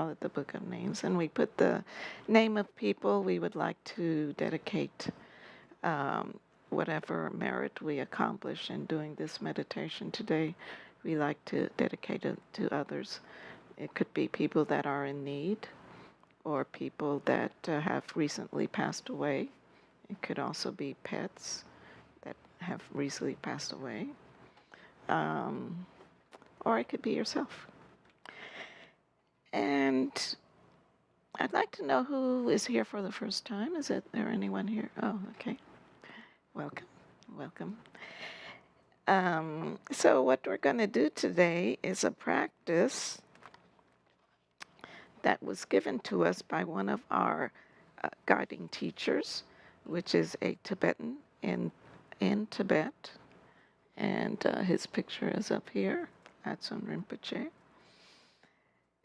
call it the Book of Names, and we put the name of people we would like to dedicate um, whatever merit we accomplish in doing this meditation today. We like to dedicate it to others. It could be people that are in need or people that have recently passed away. It could also be pets that have recently passed away. Or it could be yourself. And I'd like to know who is here for the first time. Is there anyone here? Oh, okay. Welcome. Welcome. So what we're going to do today is a practice that was given to us by one of our guiding teachers, which is a Tibetan in Tibet. And his picture is up here, Atsun Rinpoche.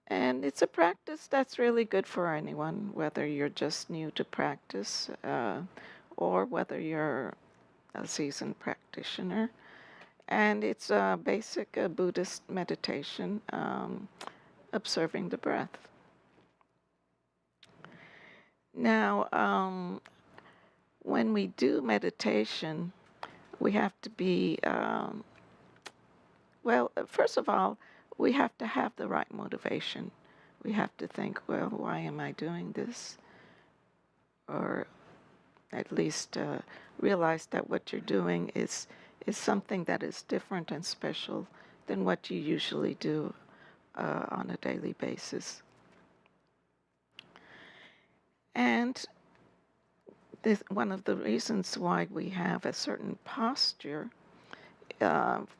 And it's a practice that's really good for anyone, whether you're just new to practice or whether you're a seasoned practitioner. And it's a basic Buddhist meditation, observing the breath. Now, when we do meditation, we have to be, well, first of all, we have to have the right motivation. We have to think, well, why am I doing this? Or at least realize that what you're doing is something that is different and special than what you usually do on a daily basis. And one of the reasons why we have a certain posture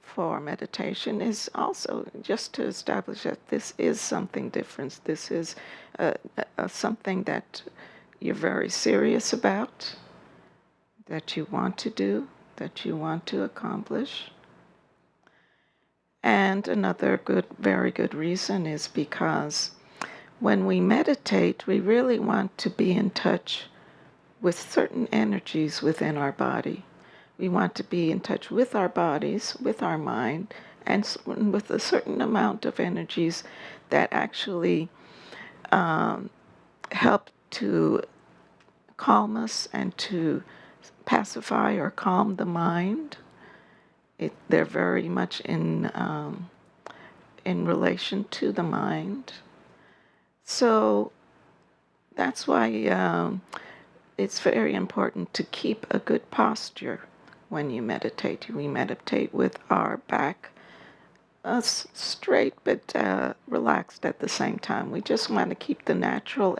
for meditation is also just to establish that this is something different. This is something that you're very serious about, that you want to do, that you want to accomplish. And another very good reason is because when we meditate, we really want to be in touch with certain energies within our body. We want to be in touch with our bodies, with our mind, and with a certain amount of energies that actually help to calm us and to pacify or calm the mind. They're very much in relation to the mind. So that's why it's very important to keep a good posture when you meditate. We meditate with our back straight but relaxed at the same time. We just want to keep the natural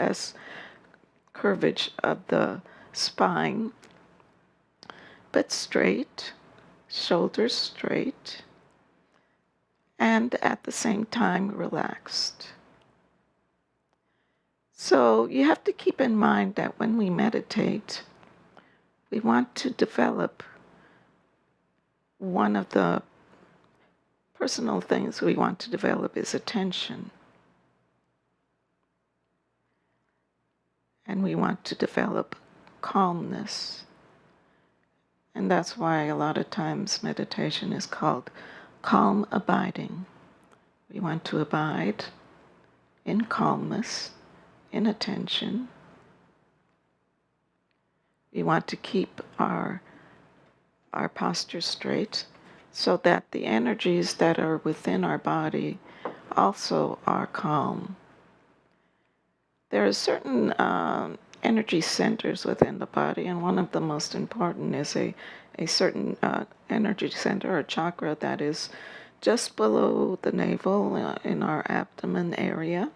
curvage of the spine, but straight, shoulders straight, and at the same time relaxed. So you have to keep in mind that when we meditate, we want to develop one of the personal things we want to develop is attention. And we want to develop calmness. And that's why a lot of times meditation is called calm abiding. We want to abide in calmness, in attention. We want to keep our posture straight so that the energies that are within our body also are calm. There are certain energy centers within the body, and one of the most important is a certain energy center or chakra that is just below the navel in our abdomen area,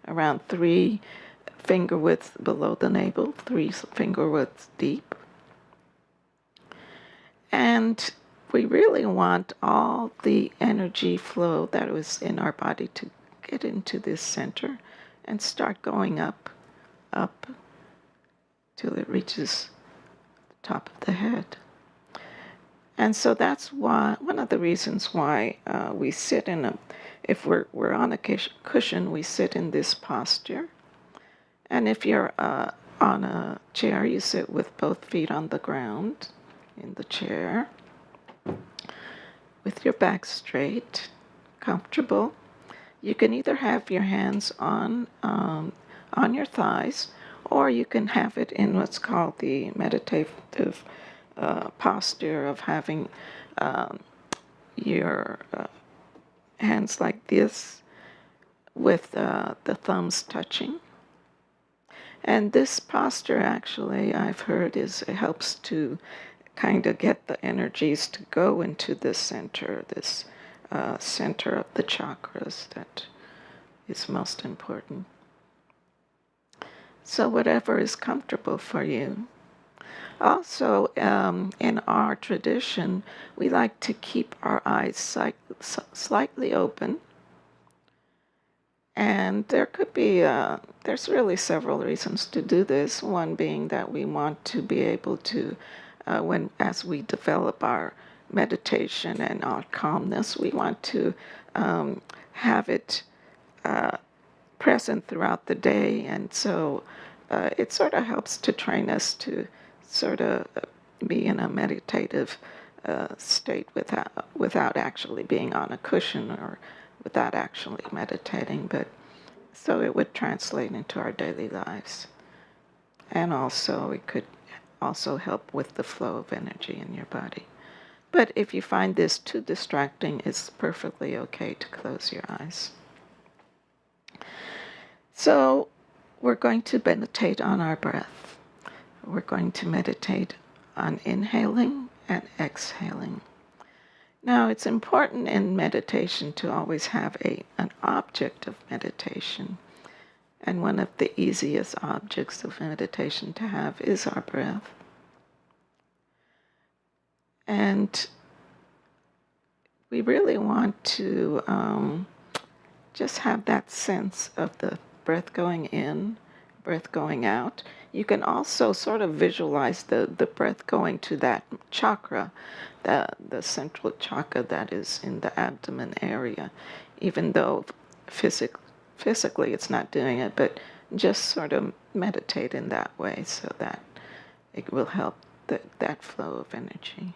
around 3 finger widths below the navel, 3 finger widths deep. And we really want all the energy flow that was in our body to get into this center and start going up till it reaches the top of the head. And so that's why, one of the reasons why we sit if we're on a cushion, we sit in this posture. And if you're on a chair, you sit with both feet on the ground in the chair, with your back straight, comfortable. You can either have your hands on your thighs, or you can have it in what's called the meditative posture of having um, your hands like this with the thumbs touching. And this posture, actually, I've heard, it helps to kind of get the energies to go into this center of the chakras that is most important. So whatever is comfortable for you. Also, in our tradition, we like to keep our eyes slightly open. And there could be, there's really several reasons to do this. One being that we want to be able to, as we develop our meditation and our calmness, we want to have it present throughout the day. And so it sort of helps to train us to sort of be in a meditative state without actually being on a cushion or without actually meditating, but so it would translate into our daily lives. And also it could also help with the flow of energy in your body. But if you find this too distracting, it's perfectly okay to close your eyes. So we're going to meditate on our breath. We're going to meditate on inhaling and exhaling. Now, it's important in meditation to always have an object of meditation. And one of the easiest objects of meditation to have is our breath. And we really want to just have that sense of the breath going in, breath going out. You can also sort of visualize the breath going to that chakra, the central chakra that is in the abdomen area, even though physically it's not doing it, but just sort of meditate in that way so that it will help that flow of energy.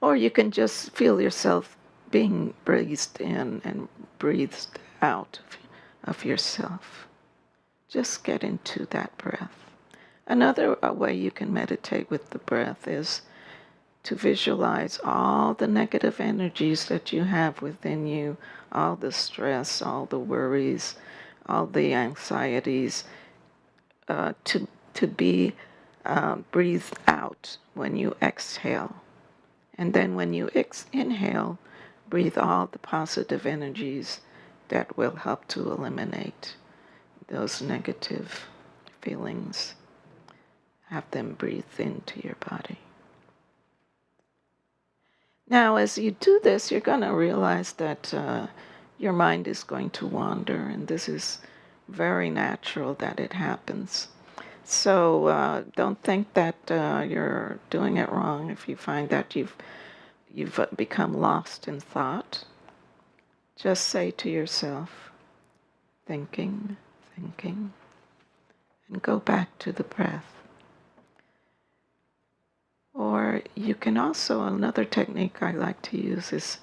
Or you can just feel yourself being breathed in and breathed out of yourself. Just get into that breath. Another way you can meditate with the breath is to visualize all the negative energies that you have within you, all the stress, all the worries, all the anxieties, to be breathed out when you exhale. And then when you inhale, breathe all the positive energies that will help to eliminate those negative feelings. Have them breathe into your body. Now, as you do this, you're going to realize that your mind is going to wander, and this is very natural that it happens. So don't think that you're doing it wrong if you find that you've become lost in thought. Just say to yourself, thinking, and go back to the breath. Or you can also, another technique I like to use is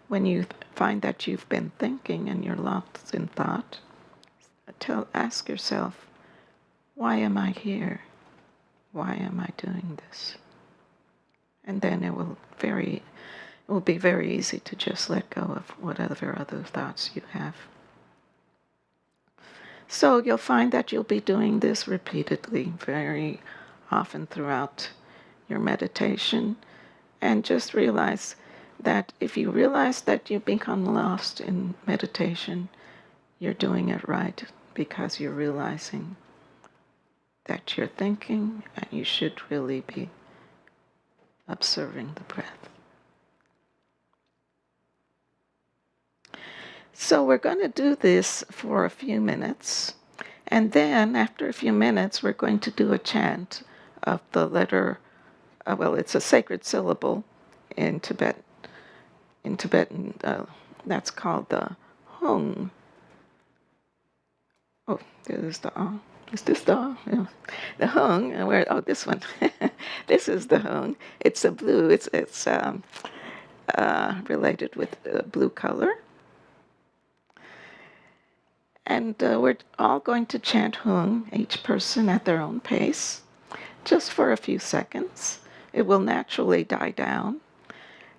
when you find that you've been thinking and you're lost in thought, ask yourself, why am I here? Why am I doing this? And then it will be very easy to just let go of whatever other thoughts you have. So you'll find that you'll be doing this repeatedly, very often throughout your meditation. And just realize that if you realize that you become lost in meditation, you're doing it right because you're realizing that you're thinking and you should really be observing the breath. So we're going to do this for a few minutes, and then after a few minutes we're going to do a chant of the letter, it's a sacred syllable in Tibetan, that's called the Hung. Oh, there's the Is this the yeah. The Hung? This one. This is the Hung. It's a blue. It's related with blue color. And we're all going to chant Hung, each person at their own pace, just for a few seconds. It will naturally die down,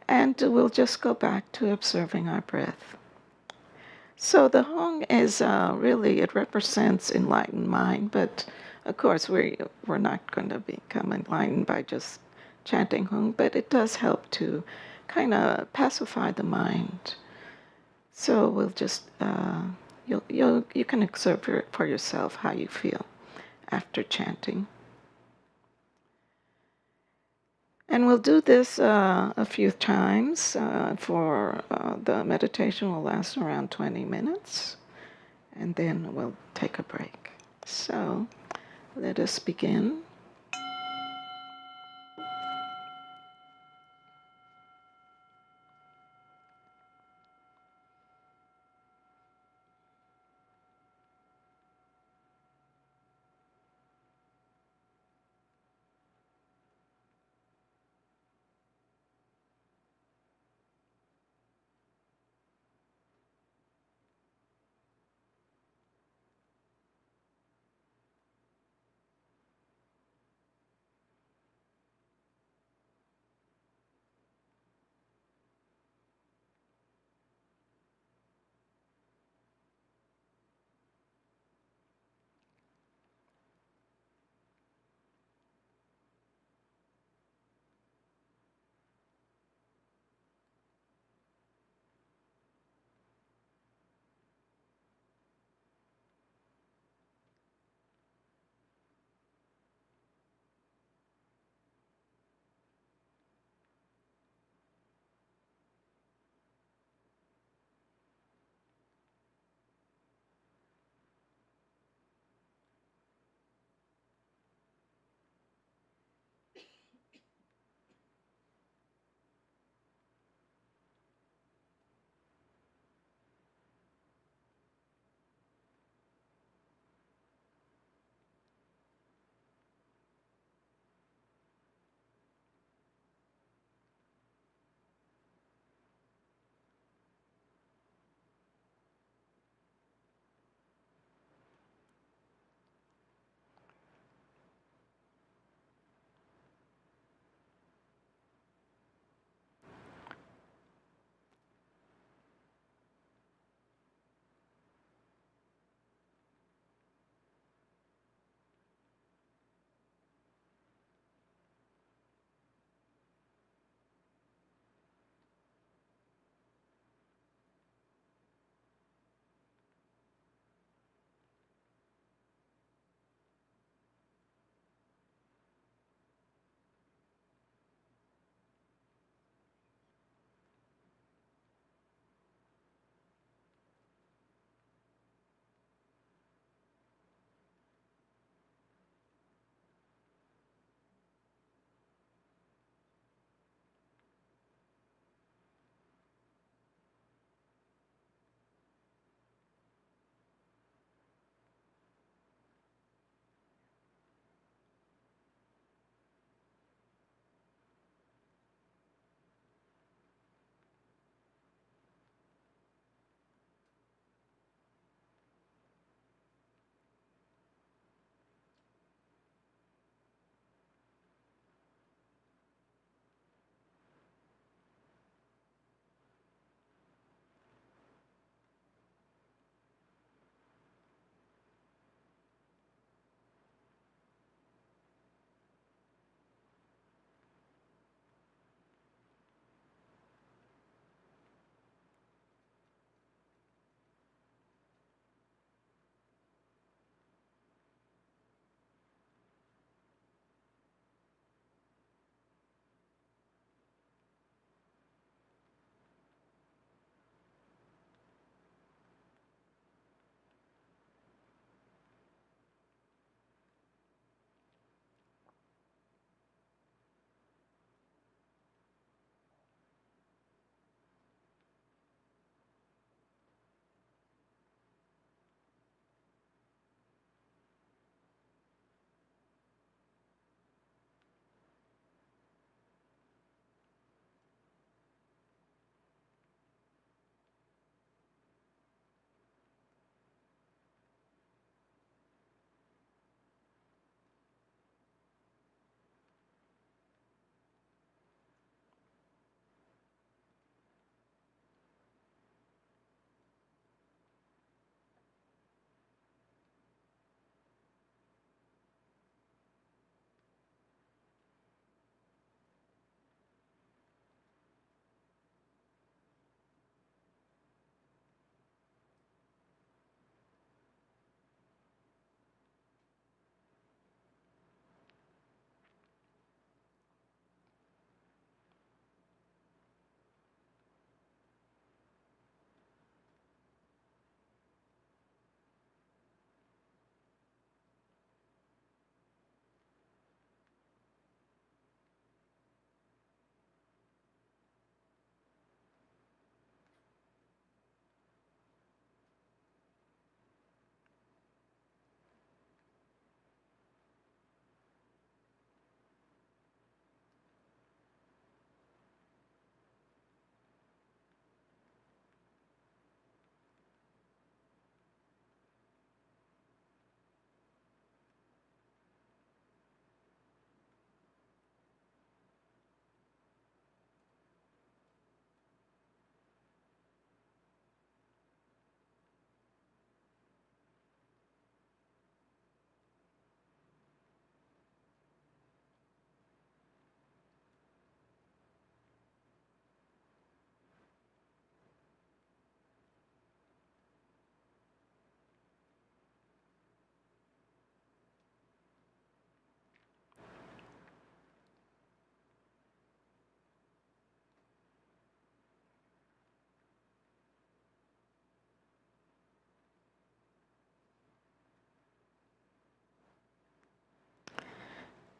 and we'll just go back to observing our breath. So the Hung is really, it represents enlightened mind, but of course we're not going to become enlightened by just chanting Hung, but it does help to kind of pacify the mind. So we'll just, you can observe for yourself how you feel after chanting. And we'll do this a few times for the meditation will last around 20 minutes, and then we'll take a break. So let us begin.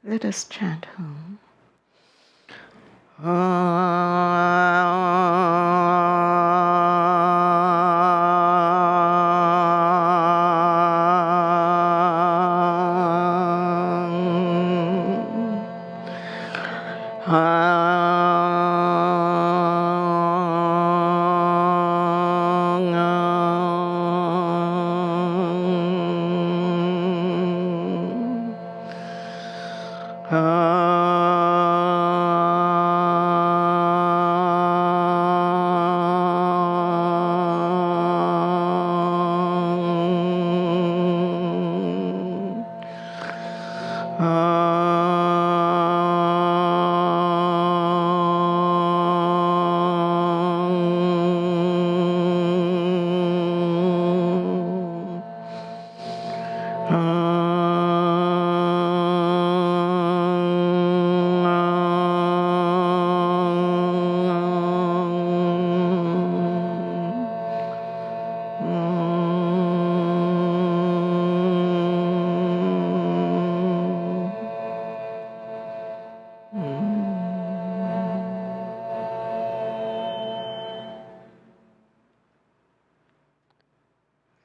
Let us chant home.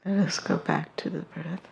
Let us go back to the breath.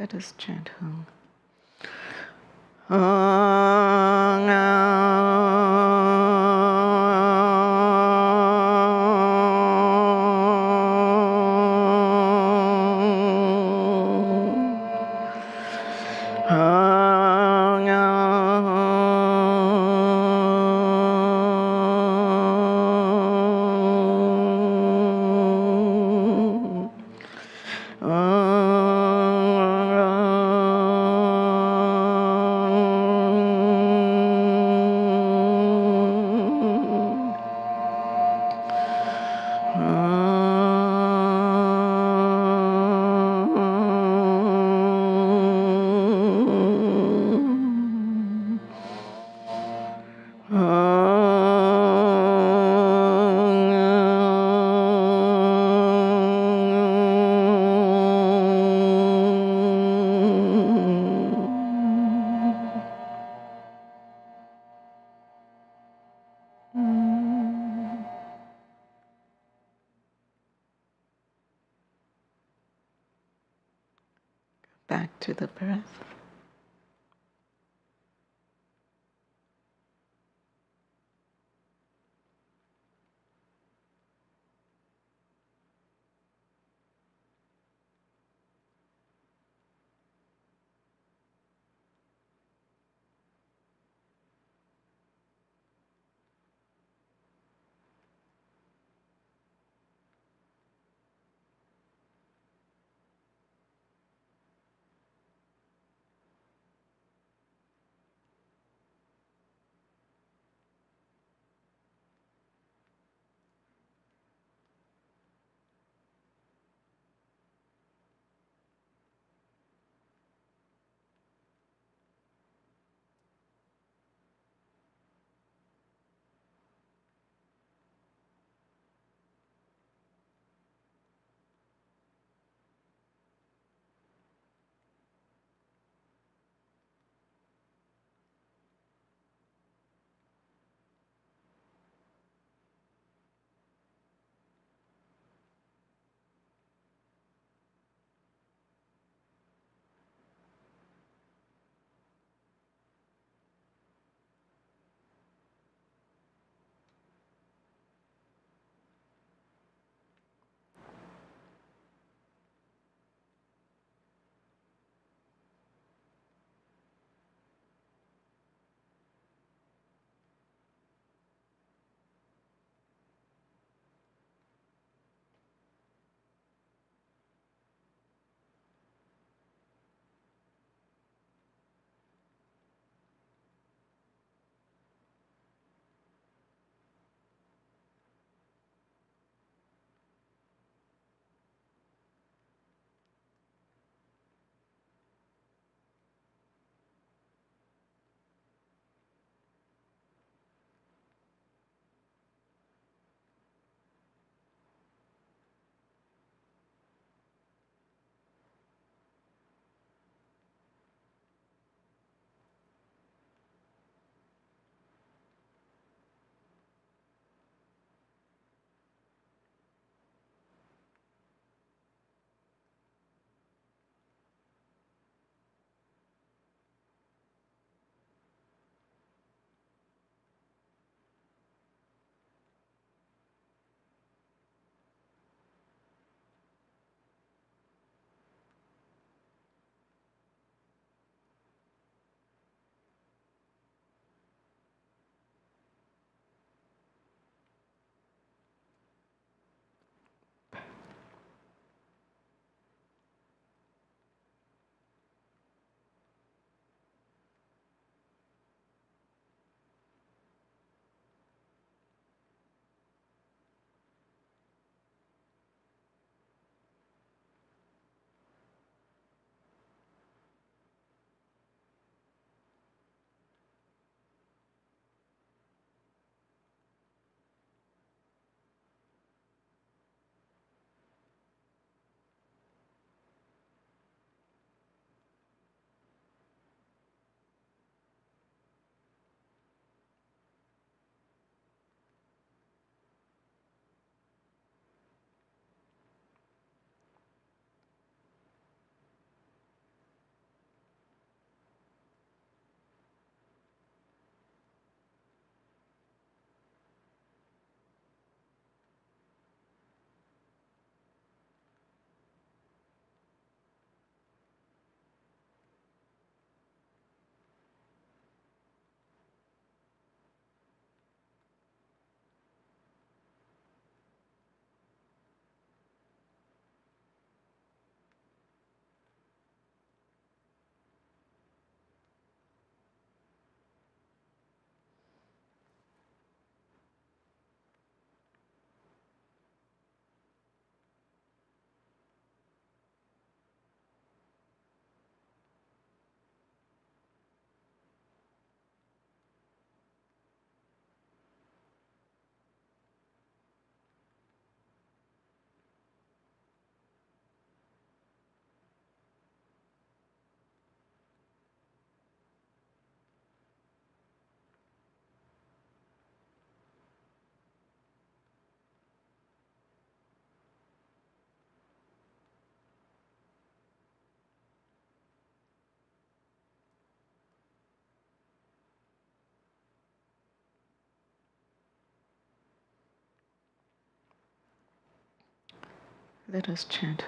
Let us chant Hum. Hum. Back to the breath. Let us chant.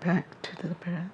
Back to the breath.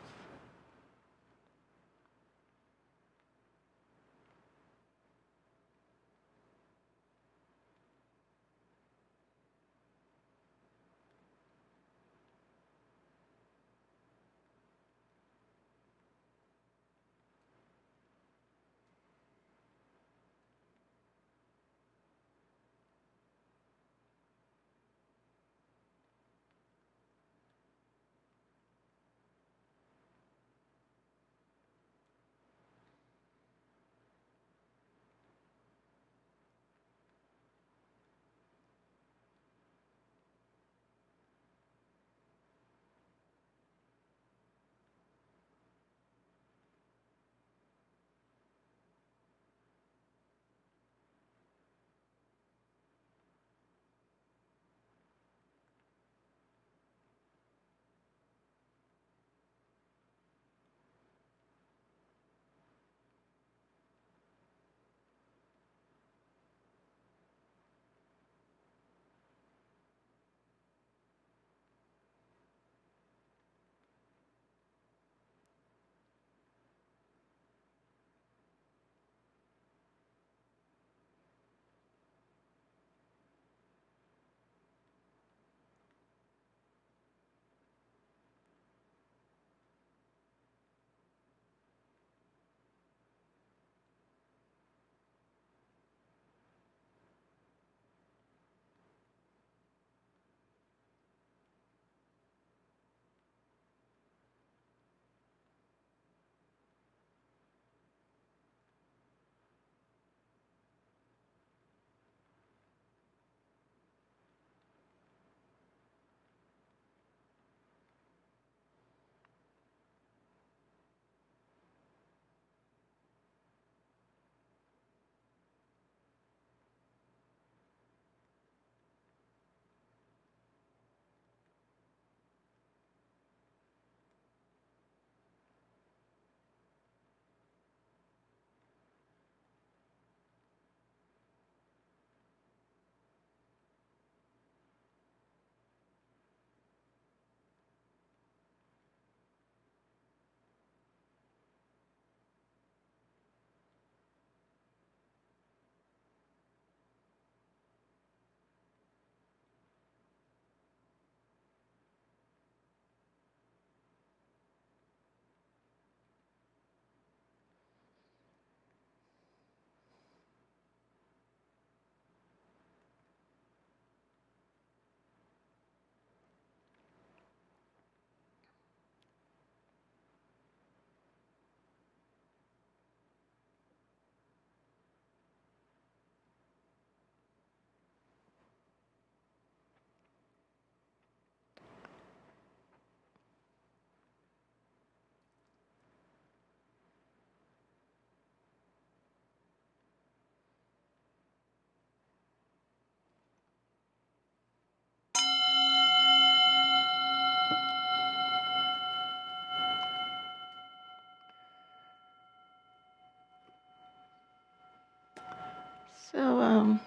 So,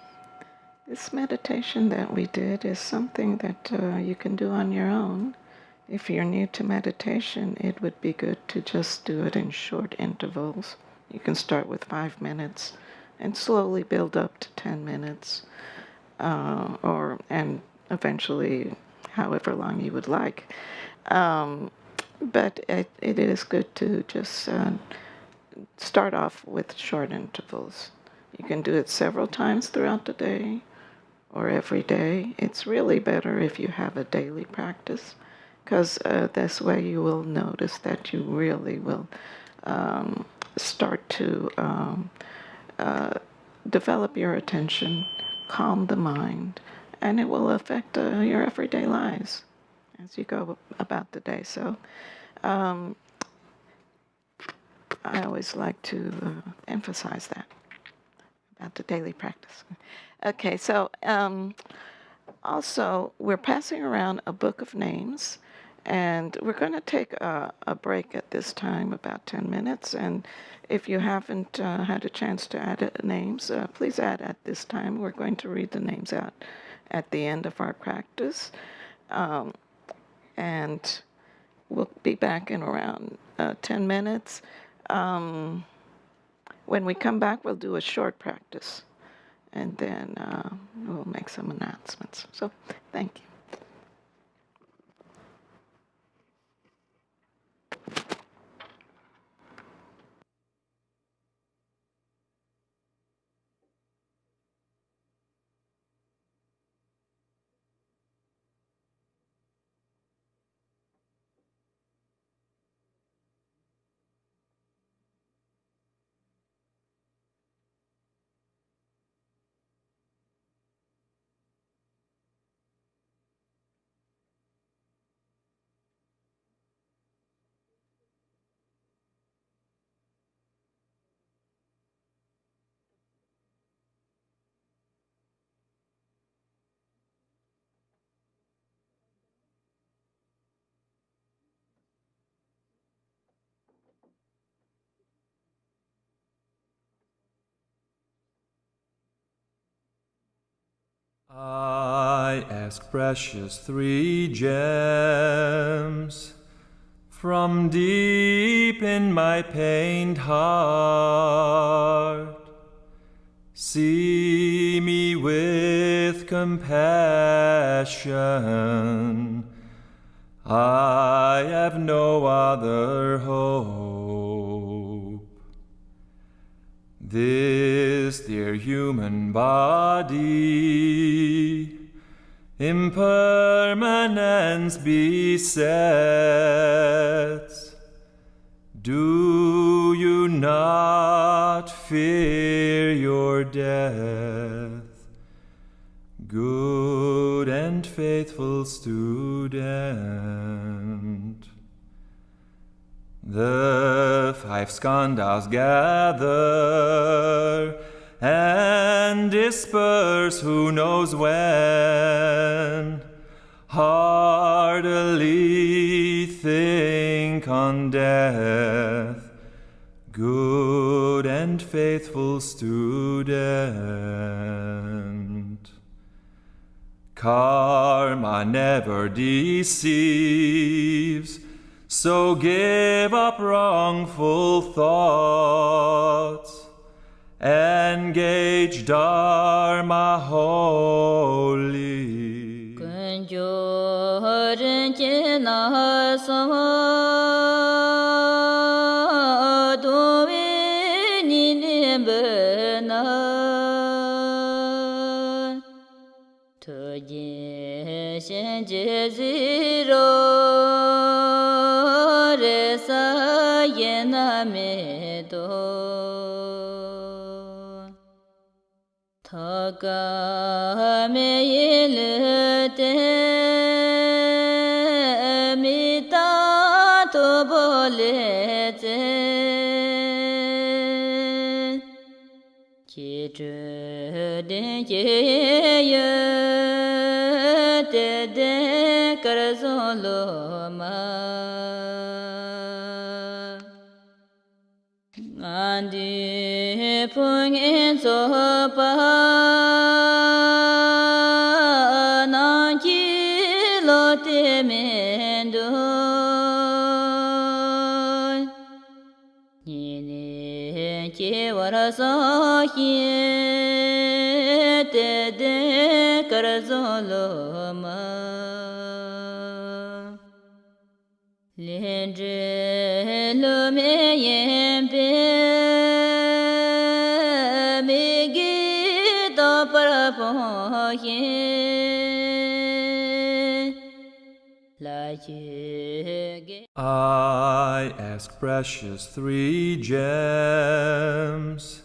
this meditation that we did is something that you can do on your own. if you're new to meditation, it would be good to just do it in short intervals. You can start with 5 minutes and slowly build up to 10 minutes, and eventually however long you would like. But it is good to just start off with short intervals. You can do it several times throughout the day or every day. It's really better if you have a daily practice, because this way you will notice that you really will start to develop your attention, calm the mind, and it will affect your everyday lives as you go about the day. So I always like to emphasize that about the daily practice. Okay, so also we're passing around a book of names, and we're going to take a break at this time, about 10 minutes. And if you haven't had a chance to add names, please add at this time. We're going to read the names out at the end of our practice. And we'll be back in around 10 minutes. When we come back, we'll do a short practice, and then we'll make some announcements. So thank you. I ask precious 3 gems from deep in my pained heart. See me with compassion. I have no other hope. This dear human body impermanence besets. Do you not fear your death, good and faithful student? The 5 skandhas gather and disperse who knows when. Heartily think on death, good and faithful student. Karma never deceives, so give up wrongful thoughts. Engage Dharma wholly. do Nini ki varaso hi te de karzolo ma Lendre lo me yen pe me gi do para po yin la ye I ask precious three gems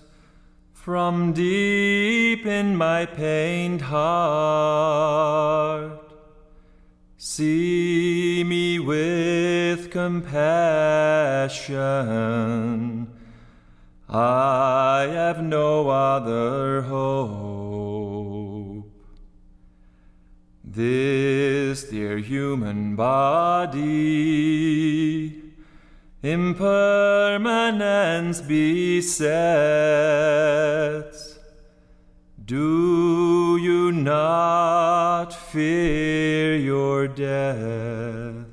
from deep in my pained heart. See me with compassion. I have no other hope. This dear human body, impermanence besets. Do you not fear your death,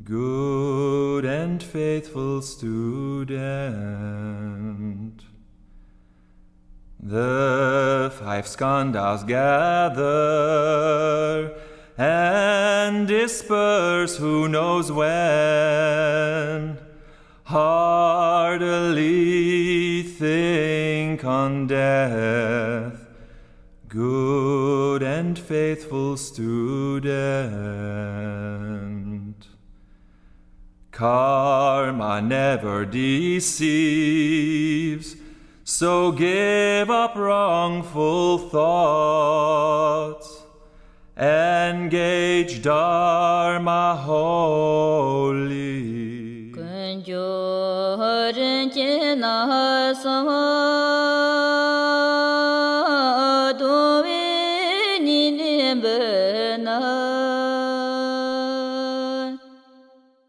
good and faithful student? The five skandhas gather and disperse who knows when. Heartily think on death, good and faithful student. Karma never deceives, so give up wrongful thoughts. Engage Dharma wholly. Kunjoren jena sa dowe ni bena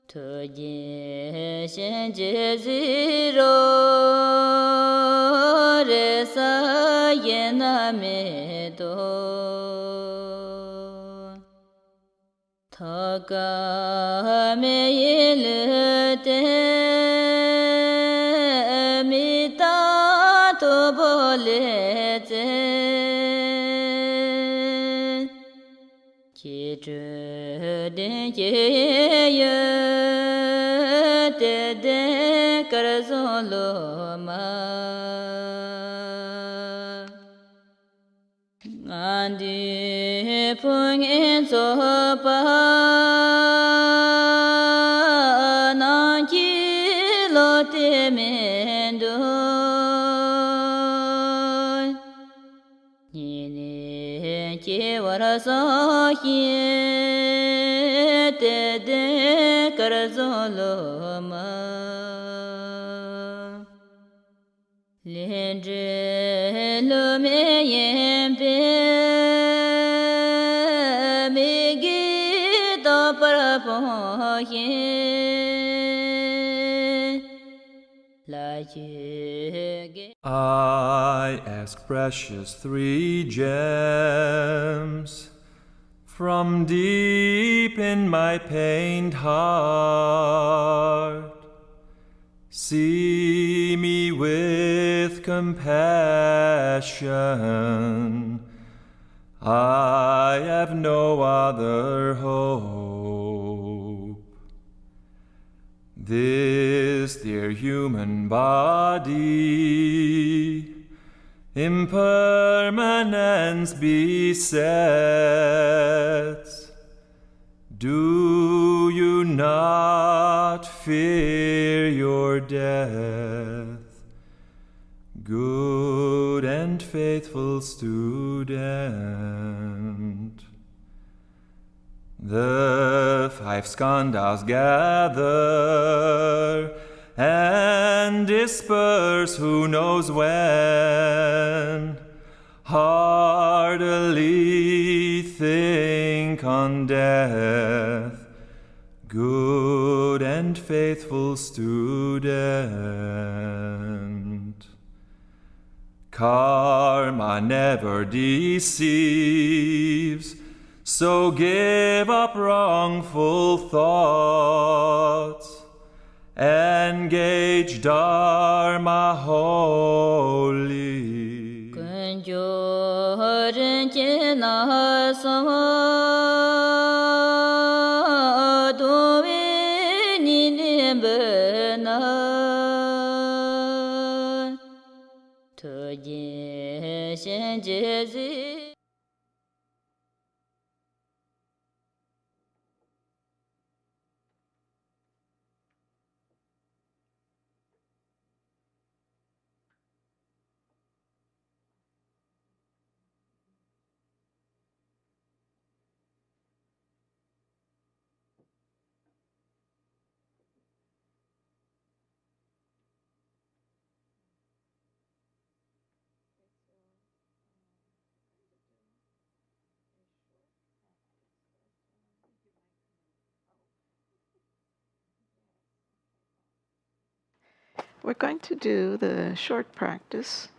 to je shen je zero re sa yena me do Thaka me yilute mita to bolete Kitre den ye te de karzolo ma Andi pung in so pa nan ki lo te men do Ni ne ki vara so hi te de karzo lo ma Lendre lo me yen pe me gi do para po yin la ye I ask precious three gems from deep in my pained heart. See me with compassion. I have no other hope. This dear human body, impermanence besets. Do you not fear your death, good and faithful student? The five skandhas gather and disperse who knows when. Heartily think on death, good and faithful student. Karma never deceives, so give up wrongful thoughts. Engage Dharma holy. 근조른 지나서 도인이 베나 더진 신제지 We're going to do the short practice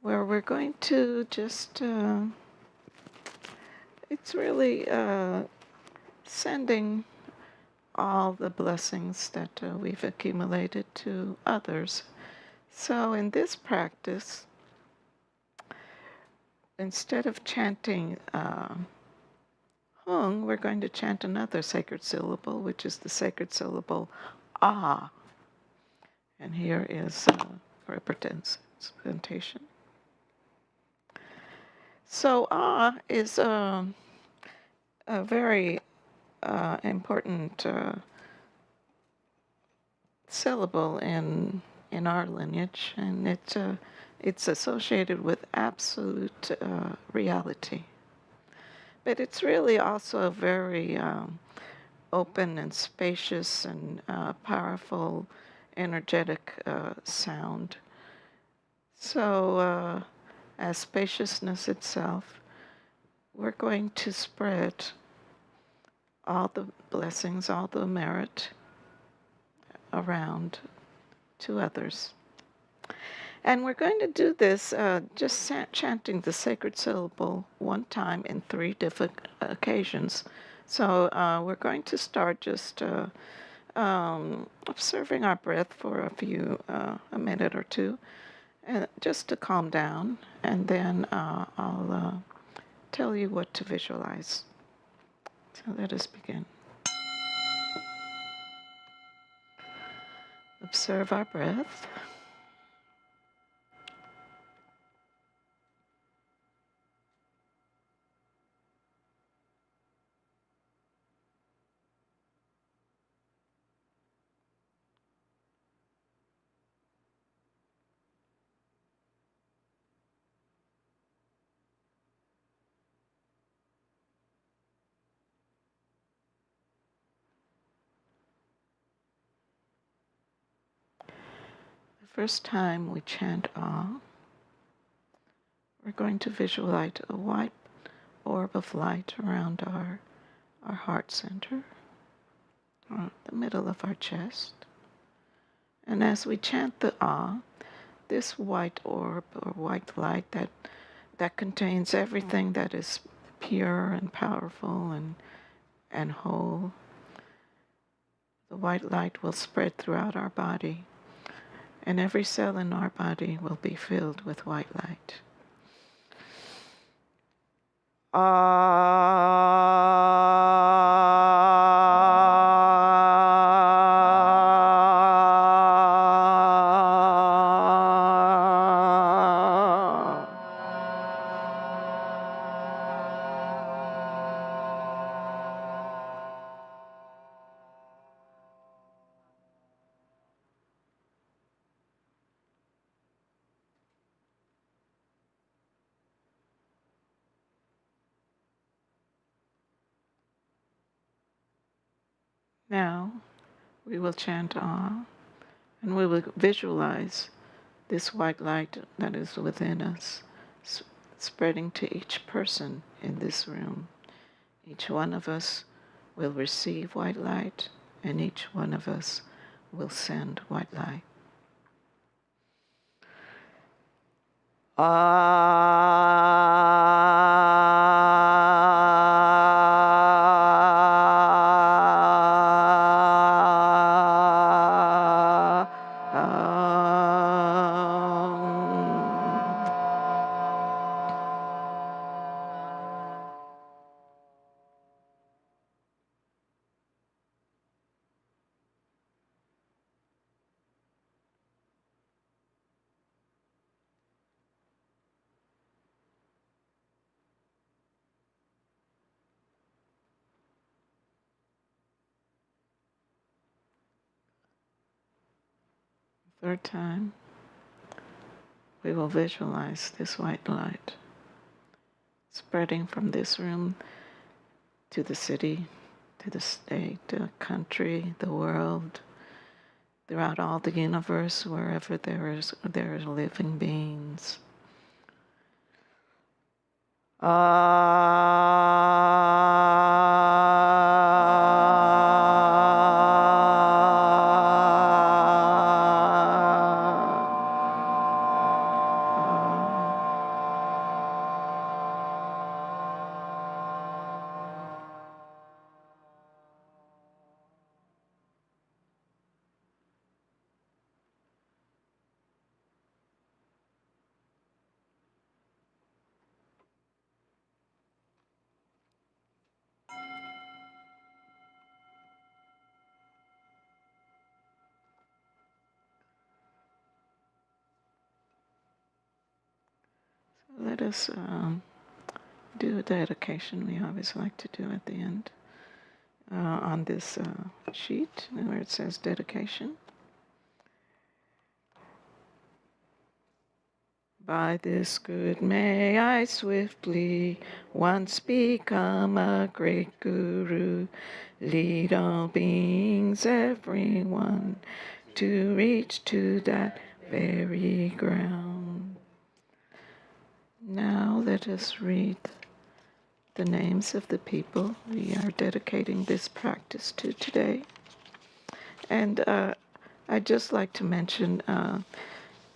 where we're going to just, it's really sending all the blessings that we've accumulated to others. So in this practice, instead of chanting Hung, we're going to chant another sacred syllable, which is the sacred syllable Ah. And here is representation. So Ah is a very important syllable in our lineage, and it's associated with absolute reality. But it's really also a very open and spacious and powerful, energetic sound. So, as spaciousness itself, we're going to spread all the blessings, all the merit around to others. And we're going to do this just chanting the sacred syllable one time in 3 different occasions. So we're going to start just observing our breath for a minute or two, and just to calm down, and then I'll tell you what to visualize. So let us begin. Observe our breath. The first time we chant Ah, we're going to visualize a white orb of light around our heart center, or the middle of our chest. And as we chant the Ah, this white orb or white light that contains everything that is pure and powerful and whole, the white light will spread throughout our body, and every cell in our body will be filled with white light. Now we will chant Ah, and we will visualize this white light that is within us spreading to each person in this room. Each one of us will receive white light, and each one of us will send white light. Ah. third time, we will visualize this white light spreading from this room to the city, to the state, the country, the world, throughout all the universe, wherever there are living beings. Let us do a dedication we always like to do at the end on this sheet where it says dedication. By this good may I swiftly once become a great guru, lead all beings, everyone, to reach to that very ground. Now let us read the names of the people we are dedicating this practice to today. And I'd just like to mention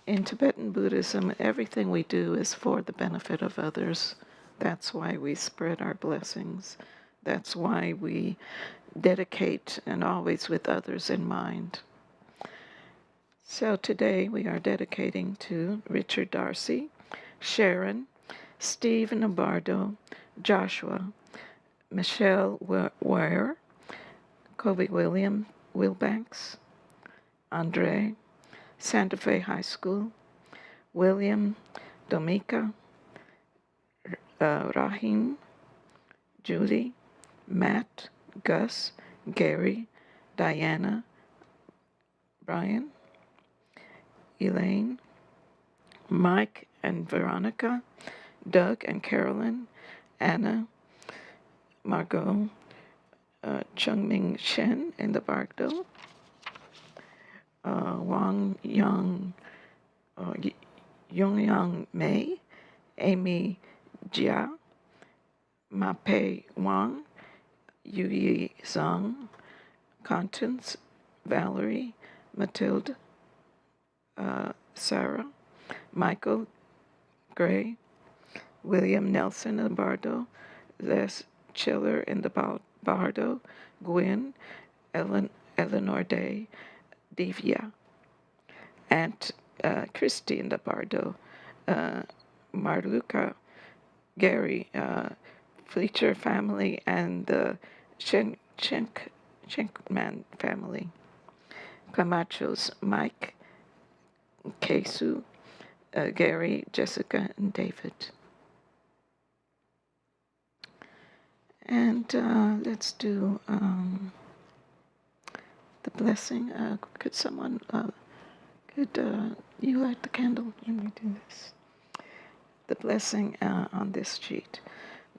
in Tibetan Buddhism, everything we do is for the benefit of others. That's why we spread our blessings. That's why we dedicate, and always with others in mind. So today we are dedicating to Richard Darcy, Sharon, Steve Nabardo, Joshua, Michelle Ware, Kobe Wilbanks, Andre, Santa Fe High School, William, Domika, Rahim, Julie, Matt, Gus, Gary, Diana, Brian, Elaine, Mike and Veronica, Doug and Carolyn, Anna, Margot, Chungming Shen in the Barkdo, Wang Yang, Yongyang Mei, Amy Jia, Mape Wang, Yuyi Zhang, Constance, Valerie, Matilda, Sarah, Michael Gray, William Nelson in the Bardo, Les Chiller in the Bardo, Gwen, Eleanor Day, Divya, Aunt Christy in the Bardo, Marluka, Gary, Fletcher family, and the Schenkman family, Camachos, Mike, Kesu, Gary, Jessica, and David. And let's do the blessing. Could someone, you light the candle when we do this? The blessing on this sheet.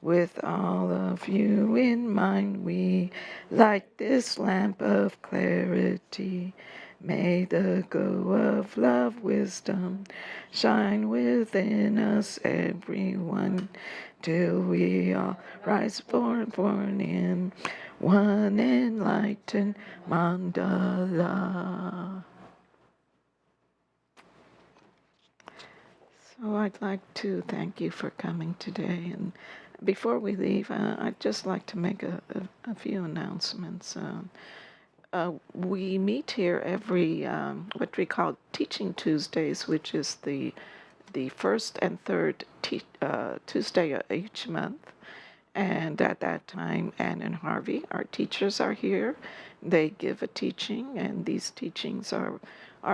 With all of you in mind, we light this lamp of clarity. May the glow of love, wisdom shine within us, everyone, till we all rise born in one enlightened mandala. So I'd like to thank you for coming today. And before we leave, I'd just like to make a few announcements. We meet here every, what we call Teaching Tuesdays, which is the first and third Tuesday of each month. And at that time, Ann and Harvey, our teachers, are here. They give a teaching, and these teachings are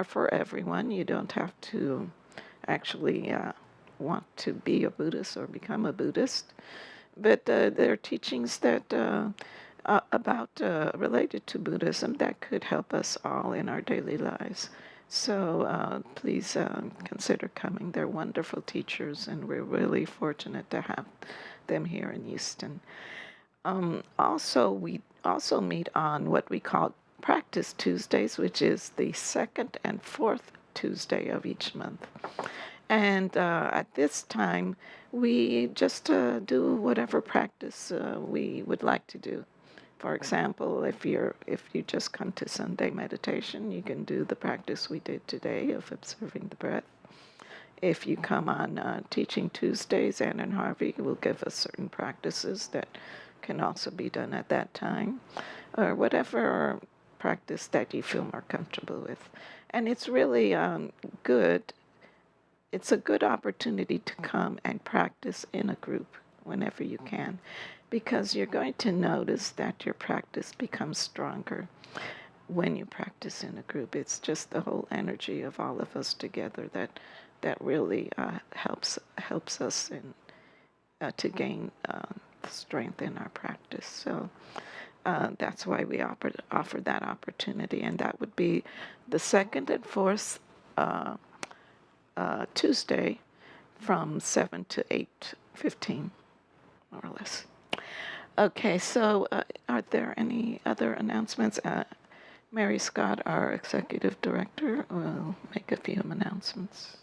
for everyone. You don't have to actually want to be a Buddhist or become a Buddhist. But they're teachings that about related to Buddhism that could help us all in our daily lives. So please consider coming. They're wonderful teachers, and we're really fortunate to have them here in Houston. Also, we also meet on what we call Practice Tuesdays, which is the second and fourth Tuesday of each month. And at this time, we just do whatever practice we would like to do. For example, if you just come to Sunday meditation, you can do the practice we did today of observing the breath. If you come on Teaching Tuesdays, Ann and Harvey will give us certain practices that can also be done at that time, or whatever practice that you feel more comfortable with. And it's really good. It's a good opportunity to come and practice in a group whenever you can, because you're going to notice that your practice becomes stronger when you practice in a group. It's just the whole energy of all of us together that really helps us to gain strength in our practice. So that's why we offer that opportunity, and that would be the second and fourth Tuesday from 7 to 8:15, more or less. Okay, so are there any other announcements? Mary Scott, our executive director, will make a few announcements.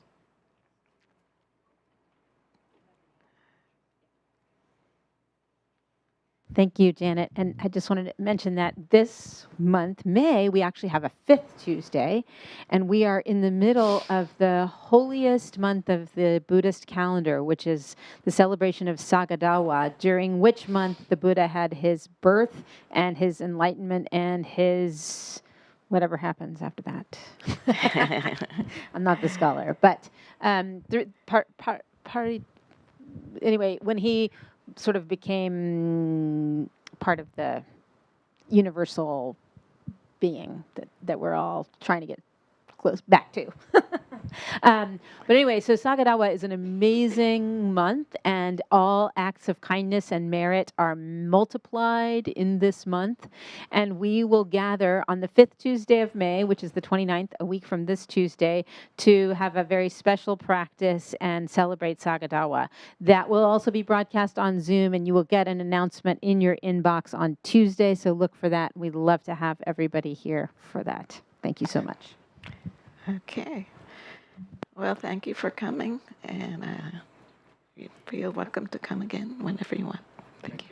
Thank you, Janet. And I just wanted to mention that this month, May, we actually have a fifth Tuesday, and we are in the middle of the holiest month of the Buddhist calendar, which is the celebration of Sagadawa, during which month the Buddha had his birth and his enlightenment and his whatever happens after that. I'm not the scholar, but anyway, when he sort of became part of the universal being that we're all trying to get close back to. But anyway, so Sagadawa is an amazing month, and all acts of kindness and merit are multiplied in this month. And we will gather on the 5th Tuesday of May, which is the 29th, a week from this Tuesday, to have a very special practice and celebrate Sagadawa. That will also be broadcast on Zoom, and you will get an announcement in your inbox on Tuesday, so look for that. We'd love to have everybody here for that. Thank you so much. Okay. Well, thank you for coming, and you feel welcome to come again whenever you want. Thank you.